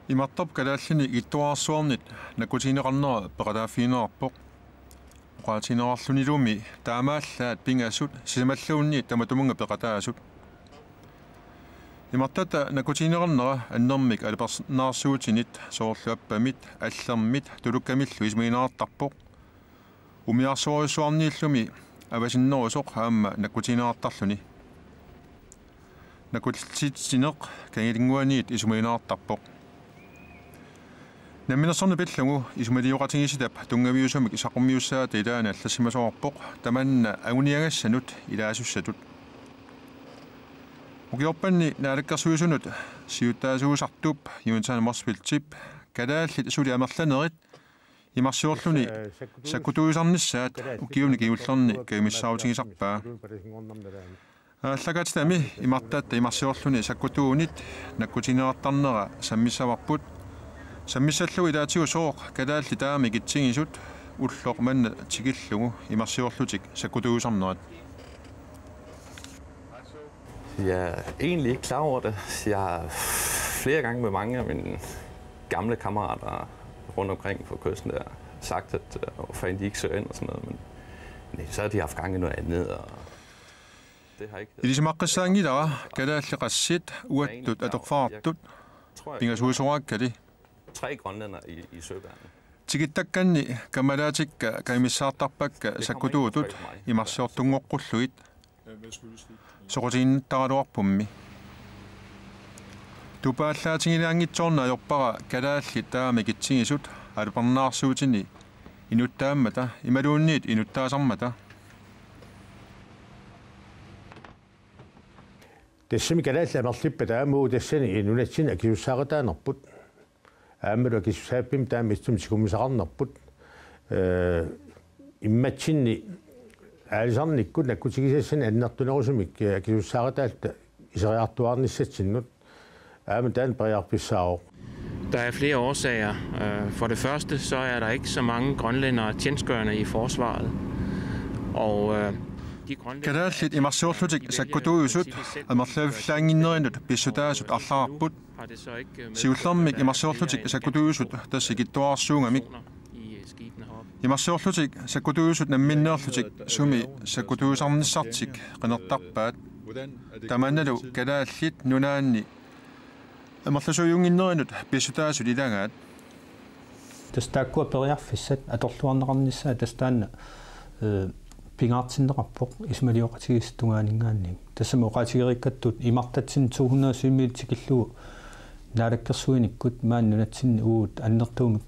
Imattab kadallini ittuarsuarnit nakutiineqarnera peqataafiinerarpoq uqaatiinerarlunilumi taamaallaat pingassut sisamalluunniit tamatumunga peqataasut imattata nakutiineqarnera annermik aliparnaarsuutinit soorluappamit аллермит тулуккамиллу исмиинеартарпоq умиарсуорисуарнииллуми авасиннерусоq аама накутиинеартарлуни накутситсинеq кангилингуаниит исмиинеартарпоq наминерсорни пиллугу исмалиоqatigisitap тунгавиусумик исаққумиуссаата илаана аллассимасоорпоq таманна агуниагассанут илаасуссатут угиорпанни наалаккерсуисунут сиуттаасуусартуп юнтаана марсвилтип калааллит сули амерланерит имарсиорлуни саккутуисарниссаат укиуни киуллерни каимиссаутигисарпаа аллагатами имартаатта имарсиорлуни саккутуунит наккутинеартарнера саммиссаварпут саммиссаллуи илаатигу сооқ калаалли таами китсигисут уллоқ манна тигиллугу имарсиорлутик саккутуисарнерат. Jeg er egentlig ikke klar over det. Jeg har flere gange med mange af mine gamle kammerater rundt omkring på kysten der sagt, at fanden de ikke søger ind og sådan noget, men nej, så har de haft gang i noget andet, og det har ikke... Ilisimaqqissaangilaa kalaalliqassit uattut atorfaartut pingasuusorakkali 3 grønlænder i søværnet. Tigittakkanni kamalaatikka kaimissaatarpakka sakkutuutut imarsiortungoqqulluit soqutiinnettaraluarpummi tupaallaatigilaangitsoorna ajorpara kalaalli taami kitsigisut aluparnaarsuutini inuttaammata imaluunniit inuttaasarmata тассами калаалла амерлиппа таамуу тассани инунатсина акиуссаагатаанерпут аамалу акиссааппим таами истум сикумисақарнерпут имматсинни аалисарниккут наккутигисассани аннертунерусумик акиуссаагатаалта исериартуарниссатсиннут аама таан периарписсаао. Der er flere årsager. For det første så er der ikke så mange grønlændere tjenestgørende i forsvaret. Og kalaallit imarsiorlutik sakkutuusut amerlaavillaaginnerinut pissutaasut arlaarput siullermik imarsiorlutik sakkutuusut tassikittuarsuungamik imarsiorlutik sakkutuusut namminneerlutik sumi sakkutuusarnissartik qinertarpaat tamannalu kalaallit nunaanni amerlasuyunginnerinut pissutaasut ilagaat тастааккуа периарфиссат аторлуарнеқарнissaа тастаанна пингаартиннеқарпоқ исмалиоқатигис тунгаанингааник тассама оқаатигериккаттут имартатсин 207 наалаккерсуиниккут мааннунатсинни уут аннертуумик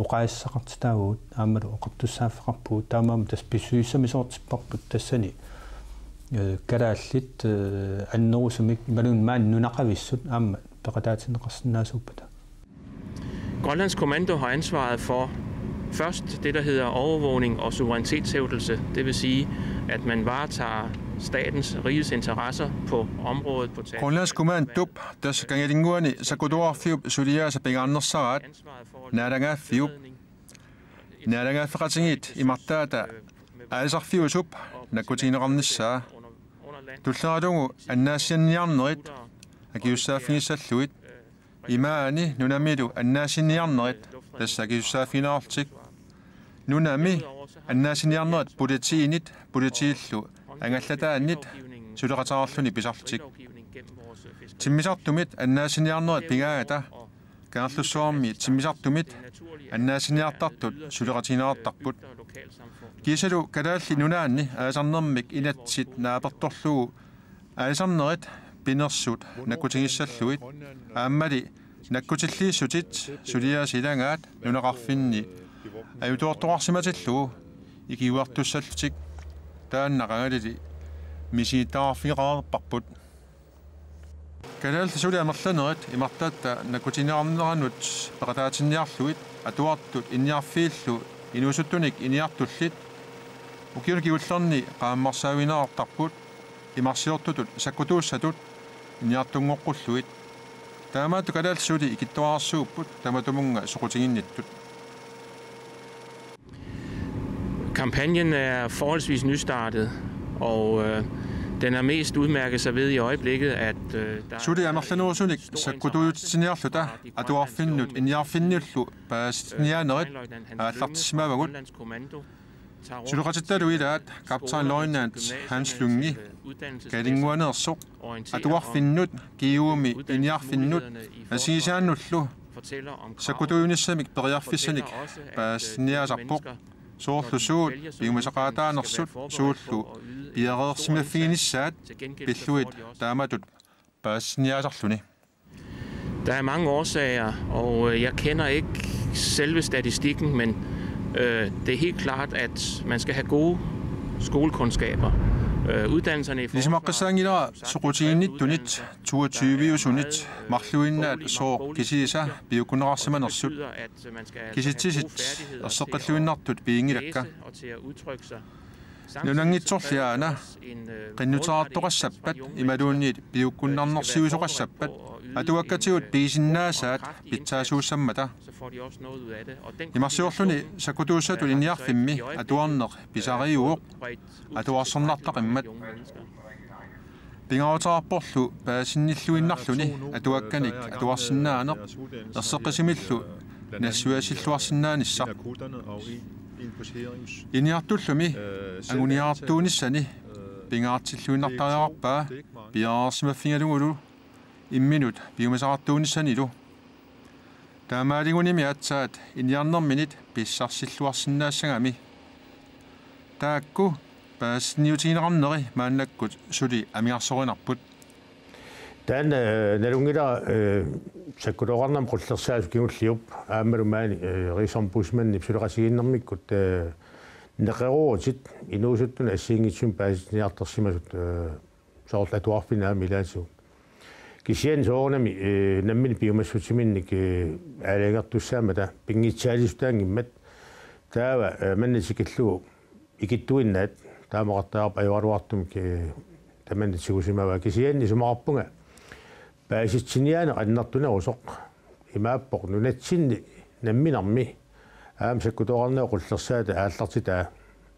оқаассақартитаагуут аамалу оқартуссааффеқарпуут таамаама тас писсуиссамисоортиппарпут тассани калааллит аннерусумик малун мааннунақависсут аама пеқатаатинеқарсинаасууппата. Grønlands Kommando har ansvaret for først det, der hedder overvågning og suverænitetshævdelse. Det vil sige, at man varetager statens rigets interesser på området på territoriet. Grønlands Kommando, der kangelinguani sakutuarfiup suliaasa pingaannersarat naalangaafiup naalangaaffeqatingit imartaata aalisarfiusup nakkutiineqarnissaa tulleralungu annaassianniarnerit akiussaafingissalluit imaani nunamilu annaasinniarnerit тассакиуссаафинаартик нунами аннаасиниарнерат политиинит политииллу ангаллатааннит сулеқатаарлуни писартик тиммисартумит аннаасиниарнерат пигаата каарлуссуарми тиммисартумит аннаасиниартартут сулеқатинаартарпут кисалу калаалли нунаанни аасарнермик инатсит нааперторлугу аасарнерит пинерсут наккутигиссаллуит ааммали наккутиллииссутит сулиаасилангаат нунеқарфинни аютуортоқарсиматиллугу икиуартуссаллутик тааннақангалили мисиитаарфиқарерпарпут калаалли сулиамерланерит имартаатта наккутинеарнеранут пеқатаатинниарлуит атуартут инниарфииллу инуусуттуник иниартуллит укиуни киуллерни qaammarsaavinaartarput имарсиортутут саккутууссатут иниартунгоққуллуит таамаату калаалсули икиттуаарсууппут таматумунга соқутигинниттут. Kampagnen er forholdsvis nystartet, og Den er mest udmærket sig ved i øjeblikket, at Sudi anerlanuusunik sakkutuutsiniarluta atuarfinnut inniarfinnullu paasnianerit aallartissimaavagut suluqatittaluilaat kaptajnløjtnant Hans Lungi kalinguaneersoq atuarfinnut kiuumi inniarfinnut asigisaannullu sakkutuunissamik periarfissanik paasniasarpoq soorlusuut piumasaqaataanersut suullu piareersimaffiinissaat pilluit taamatut paasniasarluni. Der er mange årsager, og jeg kender ikke selve statistikken, men det er helt klart, at man skal have gode skolekundskaber. Uddannelserne i Lismaqqasaangilaa suqutiinnitunit 22-usunit marluinnaat soo kisiisa piukuneraarsimanersut kisittisit erseqqalluinnartut piingilakka nunangitsorliaana qinnuteraartoqassappat imaluunniit piukkunnarnersiusoqassappat atuakkatigut piisinnaasaat pitsaasuussammata imarsiorluni sakkutuussatut inniarfimmi atuarneq pisariuuq atuarsornartaqimmat pingautaraarporlu paasinnilluinnarluni atuakkanik atuarsinnaaneq erseqqisimillu nassuasilluarsinnaanissaq iniartullumi anguniaartuunissani pingaartilluinnartariarpaa piaarsimaffingalungulu imminut piumasaqartuunissanilu taamaalingunimi atsaat iniarnerminit pissarsilluarsinnaassangami taakku paasniutiineqarneri maannakkut suli amiarsorinarput taan nalungila sakkuloqarnam qullersaasuk kingulliup aammalumaani riisormbusmanni suleqasiginnermikkut neqeruutit inuusuttuna assiingitsun paasniartersimasut soorlatuarfinaami ilaasuu kisian soornami nammini piumassutiminnik aalaagertussaamata pingitsaalisutaangimmat taava mannisikillugu ikittuinnaat taamaqartaarpa ajualuartumik tamannitsigusimava kisianni sumaarpunga paasitsiniaane qannartuna usoq imaappoq nunatsinni namminarmi aam sakkutoqarnaa qullersaata aallartitaa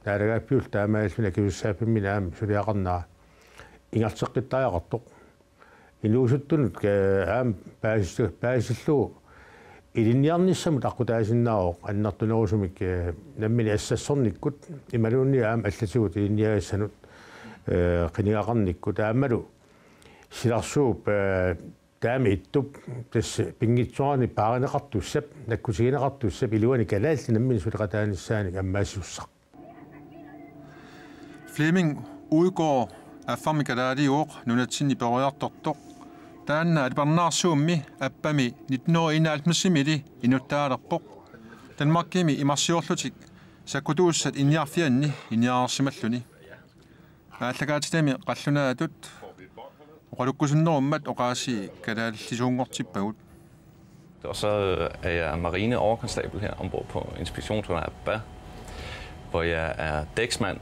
taalagaappiul taamaalluna kiussaappimmin aam suliaqarnaa ingarteqqittaajaqartoq inuusuttunut aam paasissillugu ilinniarnissamut aqutaasinnaaoq annartunerusumik nammini assassornikkut imaluunni aam allatigut ilinniagassanut qiniaqarnikkut aammalu silarsuup taami ittup tas pingitsuarni paareneqartussap nakkusigineqartussap iluani kalaalli nammini suliqataanissaani ammaassiussaq Flemming Udgaard affarmikalaaliuoq nunatsinni periartortoq taanna aliparnaarsuummi appami 1991 inuttaalerpoq Danmarkimi imarsiorlutik sakkutuussat inniarfianni inniaarsimalluni ааллагаатилами қаллунаатут оқалуккусуннеруммат оқааси калааллисуунгортиппагут. Og så er jeg marineoverkonstabel her ombord på inspektionsskibet Abba, hvor jeg er dæksmand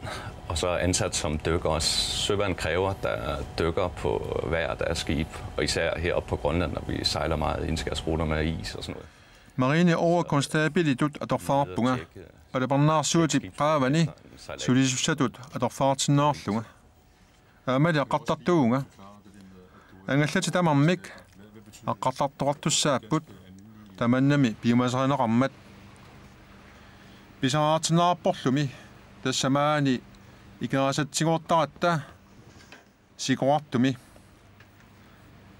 og så ansat som dykker. Søværn kræver, der dykker på hver deres skib, og især heroppe på Grønland, når vi sejler meget indskærsruter med is og sådan noget. Marineoverkonstabelitut atorfarpunga алапарнаарсуутип qaavani sulisussatut atorfaartinnaarluga aamali aqartartugunga angallati tamarmik aqqartartoqartussaapput tamannami piumaserineqarmat pisaraartinnaarporlumi tassamaani ikeraasatsigortaratta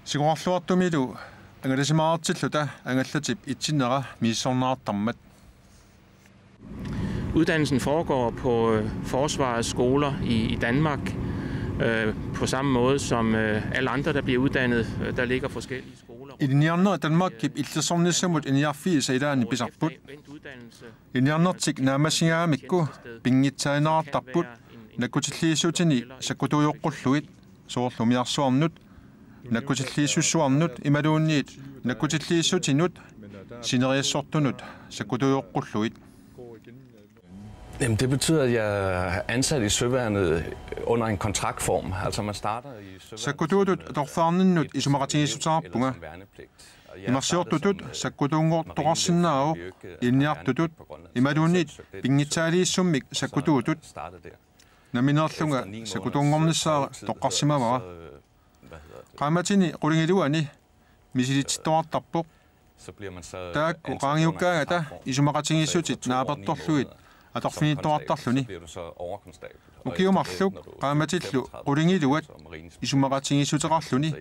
siguartumilu angalasimaartilluta angallatip itsinera miissornaartarmat. Uddannelsen foregår på forsvarets skoler i Danmark på samme måde som alle andre, der bliver uddannet. Der ligger forskellige skoler. I den hjørne af Danmark gik iltesornissamut en jarfis i dagen i Bisarput. I den hjørne til Namasingamikku, Bingitsainer Taput, Nakutillisutini, Sakutoyokulluit, Sorlumiarsuarnut, Nakutillisusuarnut, Imadunit, Nakutillisutinut, Sineriasortunut, Sakutoyokulluit. Jamen, det betyder, at jeg er ansat i søværnet under en kontraktform. Altså man starter i søværnet. Sakkutuutut atorfaarninnut isumaratigisutaarpunga. Imarsiortutut sakkutuungort toqarsinnaauq inniartutut imaluunit pingitsaaliissummik sakkutuutut Naminerlunga sakutungornissaara toqqarsimavara. Qaamatini qulingiluani misilitittoartarpoq taakku qaangiukkaagata isumaqatingissutit naapertorluit atorfinittoartarluni. Ukiumarluk qaamatillu qulingiluat isumaqatingissuteqarluni.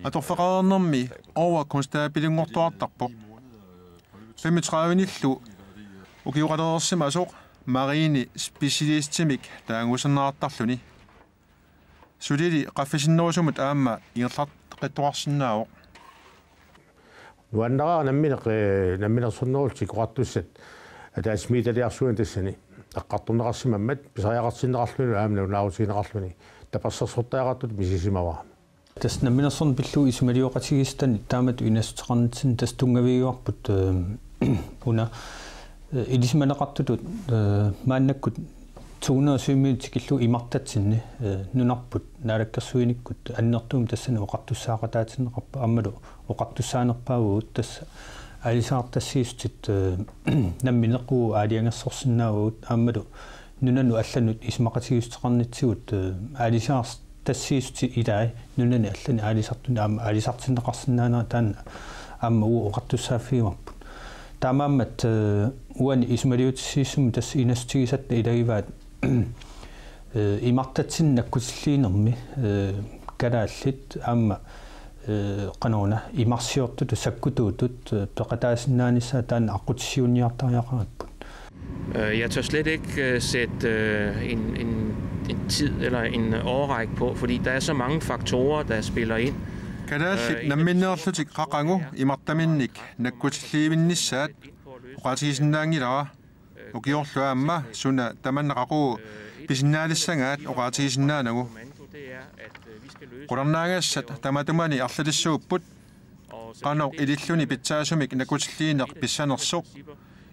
Atorfaqaarnermi over konstaapilingortuartarpoq. 35-nillu ukiuqalerersimasoq marini specialistimik taangusernaartarluni. Sudili qaffisinnerusumut aamma igerlart qittuarsinnaaoq. Nuannara namminersunnerultik qoartussat ataasmiitaliarsuun tassani aqqartuneqarsimammat pisariaqarsinneqarluni aamna unaarutigineqarluni tapassersortaaqartut misisimava. Tas namminersorn pillu isumaliuqatigistani taamat inassuteqarnitsin tas tungaviguarput una ilismaneqartutut maannakkut 207 tikillu imartatsinni nunarput naalakkersuinikkut annertuum tassana oqartussaaqataatineqarpa ammalu oqartussaanerpaaguut tassa alisаарtassiistit nammineqquu aaliangersorsinnaaguut ammalu nunanu allanut ismaqatigisteqarnitsigut alisaars tassiisti ilaa nunani allani aalisartun aama aalisartinneqarsinnaana taanna aama uu oqartussaafiimarput taamaammat uani ismaliutissiissum tass inastigisatna ilagivaat imartatsinnakkutiilliinermi kalaallit aama qanuna imarsiortut sakkutuutut peqataasinnaanissa taanna aqutissiunniartariaqaratput. Jeg tør slet ikke sætte en tid eller en årrække på, fordi der er så mange faktorer, der spiller ind. Kadaallit namminnerlutik qaqangu imartaminnik nakkutilliivinnissaat oqaatigisinnaangilaa ukiorlua amma suna tamannaqaquu pisinnaalissangaat oqaatigisinnaanagu qularnaagassat tamatumani arlalissuupput qanoq ililluni pitsaasumik nakkutilliineq pissanersoq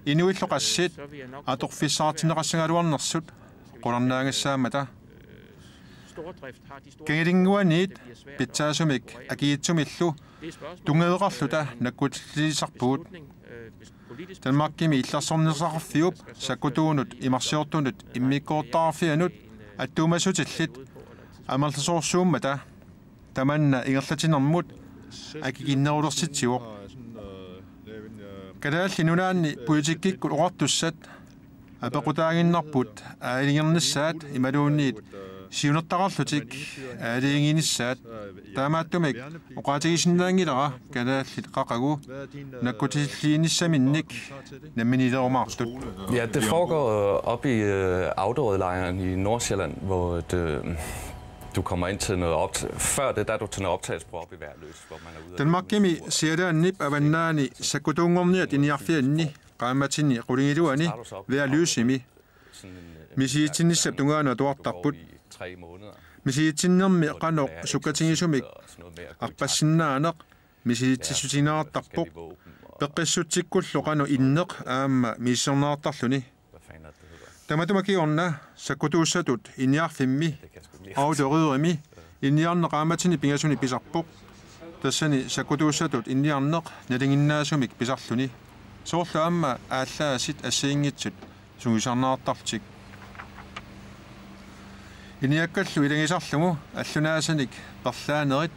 inuilloqassit atorfissaartineqassangaluarnersut qularnaagassaammata kengilinguaniit pitsaasumik akiitsumillu tungeeqarluta nakkutilliisarpuut Danmarkimi illarsornisaqarfiup sakkutuunut imarsiortunut immikkoortaarfianut attuumassutillit amerlasoorsuummata tamanna igerlatinermut akiginnerulersitsiuoq kadaallinunaanni politikikkut oqartussat apequtaaginnarput aalingernissaat imaluunniit siunertaqarlutik aaliinginissaat taamaattumik oqaatigisinnaangilera kadaallit qaqagu nakkutilliinissaminnik namminilerumaartut. Ja, det foregår op i Auderødlejren i Nordsjælland, hvor du kommer ind til noget før det, der er du til noget optagelsesprøve op i Værløs, hvor man er ude. Danmarkimi siadaannip avannaani sakkutuungorniat iniarfianni qaamatini qulingiluani Værløsimi misiitsinissap tungaana tuartarput misiitsinnermi qanoq sukkatingisumik arpassinnaanaq misiitsissutinaartarpoq peqqissutsikkullu qanu inneq aamma miissernaartarluni tamatumakiorna sakkutuussatut iniarfimmi autorydrimi iniarneq qaamatini pingasuni pisarpoq tassani sakkutuussatut iniarneq nalinginnaasumik pisarluni soorlu aamma aallaasit assiingitsut sugisarnaartartik iniakkallu ilangisarlugu allunaasanik perlaanerit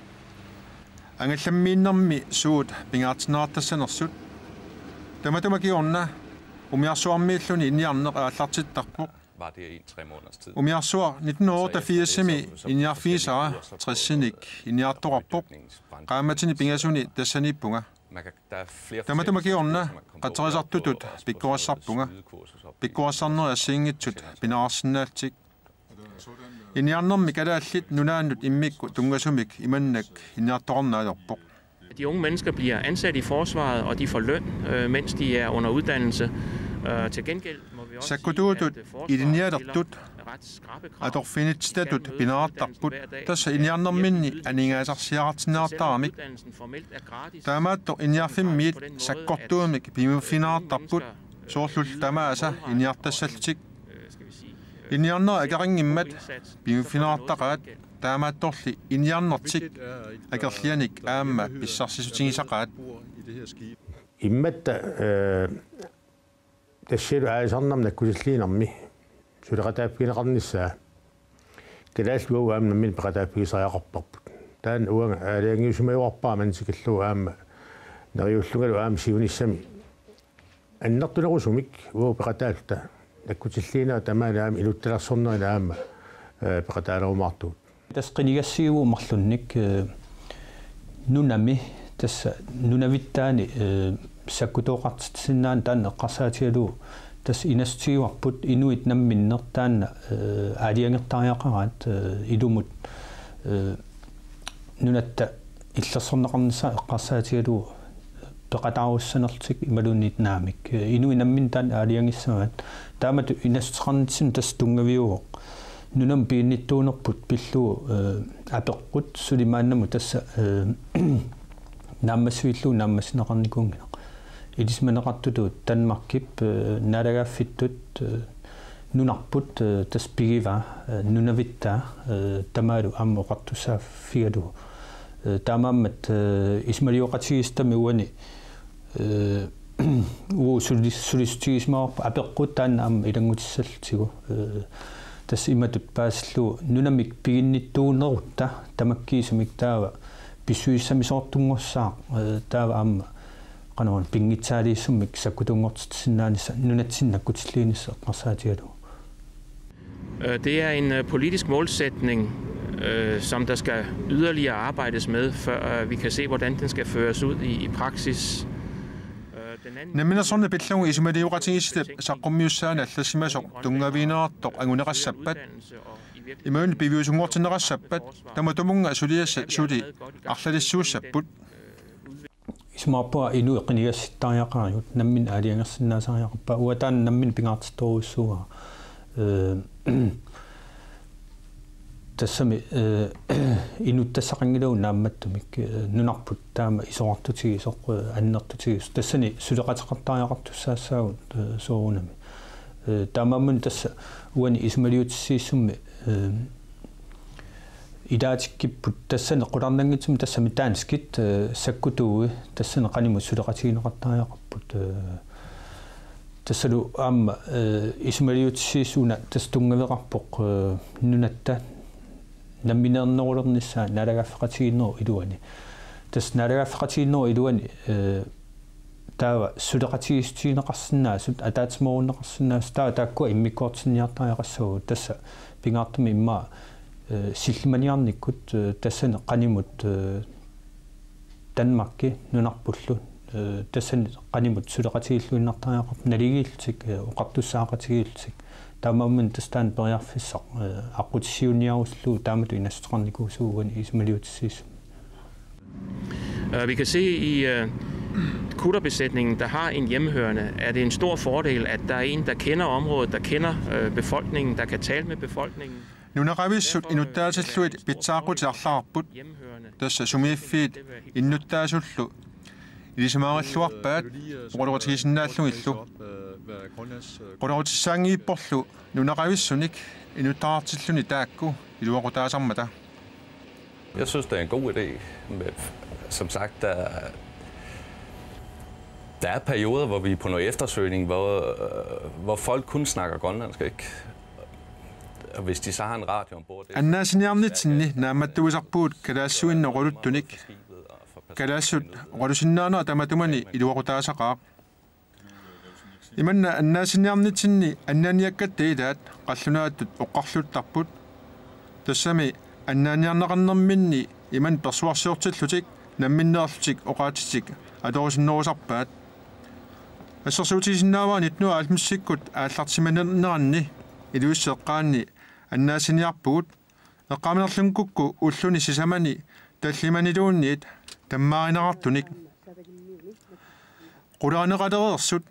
angallammiinnermi suut pingaartinaartassanersut tamatumakiorna umiarsuarmiilluni iniarneq aallartittarpoq umiarsuar 1988-mi iniarfiisara 60-nik iniartoqarpoq qaamatini pingasuni tassanippunga tamatumakiorna qaterisartutut pikkuassarpunga pikkuassarneri assiingitsut pinaarsinnaattik iniarnermi kalaallit nunaannut immikku tungasumik imannak iniartoqarnaalerpoq. De unge mennesker bliver ansat i forsvaret, og de får løn, mens de er under uddannelse. Til gengæld må vi også sakkutuutut ilinialertut atorfinitstatut pinaartarput tassa iniarnerminni aningaasarsiaqartinaartaramik taamaatto iniarfimmiit sakkortuumik pimufinaartarput soorlul tamaasa iniartassaltik iniarner akaringimmat pimufinaartaqaat taamaattorli iniarnertik akerlianik aamma pissarsiisutingisaqaat immatta tassilu aasarnam nakkutilliinermi сулеқатааппинеқарнissaa калааллуа аамна мин пеқатааппигисариақарпарпут таан уанга аалиангиусумаюарпаа мансикиллуа аама нериуллунгалу аама сиуниссами аннартунерусумик уу пеқатаалта таккутиллиинаа тамаанаами илутталарсорнерина аама пеқатаалерумаартуут тасқинигассигуу марлунник нунами тасса нунавиттаани саккутооқартитсиннаан таанна эққарсаатигалуу тас инастигуарпут инуит намминнертаанна аалиангертариақараат илумут нунатта иллерсорнеқарнисаа эққарсаатигалуу пеқатааруссанерлтик ималуунниит наамик инуи наммин таан аалиангиссагаат таамату инастеқарнитсин тас тунгавиуоқ нунам пиинниттуунерпут пиллуу апеққут сулимааннаму тасса нааммасуиллуу нааммасинеқарникуунгина илисманеқартутуут танмаркип налагааффиттут нунарпут тас пигива нунавиттаа тамаалу аама оқартусааффигалу таамааммат исмалиоқатигистами уани уу сулистигисмаарпа апеққут таанна аама илангутиссалтигу тас иматут пааслу нунамик пигинниттуунерутта тамаккиисумик таава писсуиссамисоортунгорсаа таава аама qanoon pingitsaaliissumik sakkutungortitsinnaanissa nunatsinnakkutillиинissa eqqarsaatigalu. Det er en politisk målsætning, som der skal yderligere arbejdes med, før vi kan se, hvordan den skal føres ud i praksis. Наминерсорна пиллугу исумалиуqatigisилап саққуммиуссаана аллассимасоқ тунгаавинеартоқ агунеқассаппат имаун пивиусунгортинеқассаппат таматумунга асулиасса сули арлалиссууссаппут исмааппуа ину эққинигасситтариақариут наммин аалиангерсиннаасариақарпа уатаан наммин пингаартитторуссуга тассами инуттассақангилау наамматтумик нунарпут таама исоқартутиги соқ аннертутигис тассани сулеқатеқартариақартуссаассаагут соорунами таамаммун тасса уани исмалиутиссииссумми идаатиккиппут тассана қуларнангитсум тассами таанскит саккутууи тассана қаниму сулеқатигинеқартариақарпут тассалу аама исмалиутиссиисуна тас тунгавеқарпоқ нунатта намминернерулернissaa налагааффеқатигиннеру илуани тас налагааффеқатигиннеру илуани таава сулеқатигистигинеқарсинаа сут атаатсмооруннеқарсинаас тааккуа иммиккоортинниартариақассагу тасса пингаартами имма силлиманиарниккут тассана қанимут танмакки нунарпуллу тассани қанимут сулеқатигиллуиннартариақарп налигиилтик оқартуссаақатигиилтик таамаммун тастаан периарфиссақ аққутиссиуниаруслу таамату инастеқарникуусуугани исмалиутиссиис. Vi kan se i kutterbesætningen, der har en hjemmehørende, er det en stor fordel, at der er en, der kender området, der kender befolkningen, der kan tale med befolkningen. Nunaqavissut inuttaasallуит питсаақутиарлаарпут тасса сумииффиит иннуттаасуллу илисимаараллуарпаат оқулуqatigisиннааллугиллу quluqutissaaangiipporlu nunaqavissуник инуттаартиллуни таакку илуақутаасармата. Jeg synes, det er en god idé. Som sagt, der er perioder, hvor vi er på noget eftersøgning, hvor folk kun snakker grønlandsk, ikke? Og hvis de så har en radio ombord... Annaasiniarnitsinni naammattuusarpuut kalaassuinnoquluttunik kalaassut qolusinnaana tamatumani iluaqutaasaqaaq imanna annaasiniarnitsinni annaaniakkattailaat qallunaatut oqqarluttarput tassami annaaniarneqarnerminni iman persuarsiortillutik namminneerlutik oqaatitik atorisinnerusarpaat ассерсуутигисиннааваани итнуа алмиссиккут ааллартиманернеранни илуиссеэккаанни аннаасиниарпугут эққаминерлунгкукку уллуни сисамани таллиманилуунниит таммааринеқартуник qulaanеқалереерсут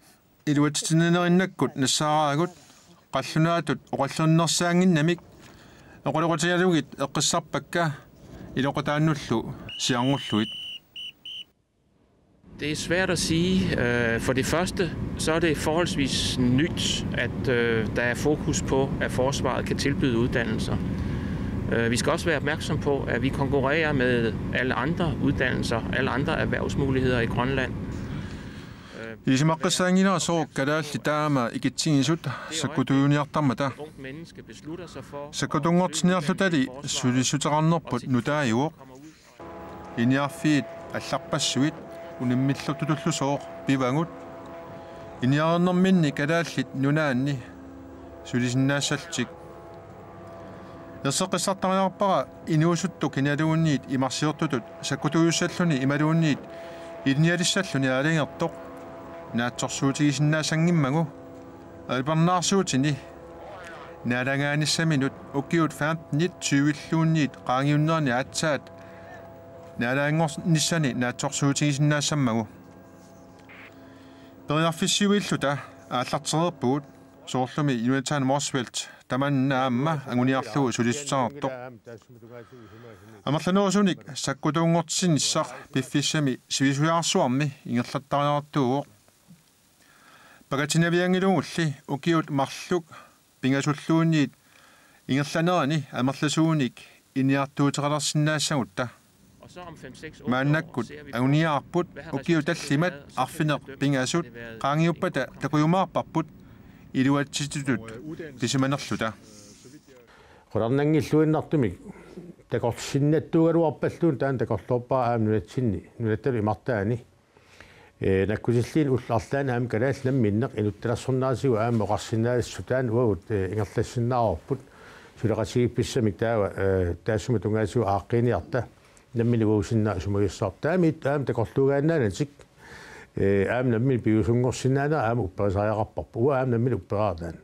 илуатитиннериннаккут нассаараагут қаллунаатут оқаллернерсаангиннамик эқолоқутигалугит эққиссарпакка илоқутааннуллу сиарнерлуит. Det er svært at sige. For det første, så er det forholdsvis nyt, at der er fokus på, at forsvaret kan tilbyde uddannelser. Vi skal også være opmærksom på, at vi konkurrerer med alle andre uddannelser, alle andre erhvervsmuligheder i Grønland. Isimaqqissaanginaasoo kalaalli taama ikitsingisut sakkutuyuniartarmata sakkutungortiniarlutali sulissuteqarnerput nutaajuoq iniarfiit алларпассуит униммиллертутуллусоо пивангут иниарнэрминни калааллит нунаанни сулисиннаассалтик ерсеққиссартариарпара инуусутту киналуунниит имарсиортутут саккутуйуссаллуни ималуунниит илниалиссаллуни аалингертоқ наатсорсуутигисиннаасангиммагу албарнаарсуутини наалангааниссаминут уккиут 15-20 qaangiunnerni aatsaat наалаангорнissani наатсорсуутигисиннаассаммагу периарфиссиуиллута ааллартерерпугут соорлуми Jonathan Morsfeldt таманна аама агуниарлугу сулиссутаартоқ амерланерусуник саккутуунгортсинissaq пиффиссами сивисуяарсуарми ингерлаттариартууоқ пагатинавиангилугулли укиут марлук пингасуллуунниит ингерланерани амерласууник иниартуутеқалерсиннаассагутта мааннаккут агуниаарпут укиуталлимат арфинеқ пингаасут qaangiuppata такуйумаарпарпут илуатситутут тисиманерлута qorarnangilluinnartumik takorsinnattuugaluarpalluun taan takorluorpaa aamnunatsinni nunattalu imartaani nakkusillin ullarlaan aam kalaallamminneq inuttalassornaasigu aam oqarsinnaalassutaan uagut ingerlassinnaarorput suleqasigippissamik taawa taassuma tungaasigu aaqqiniarta nammini uusinnaa sumugissaar taamit aam takorluugaannaanatik aam nammini piusungorsinnaana aam upperisariaqarparpu aam nammini upperaartaan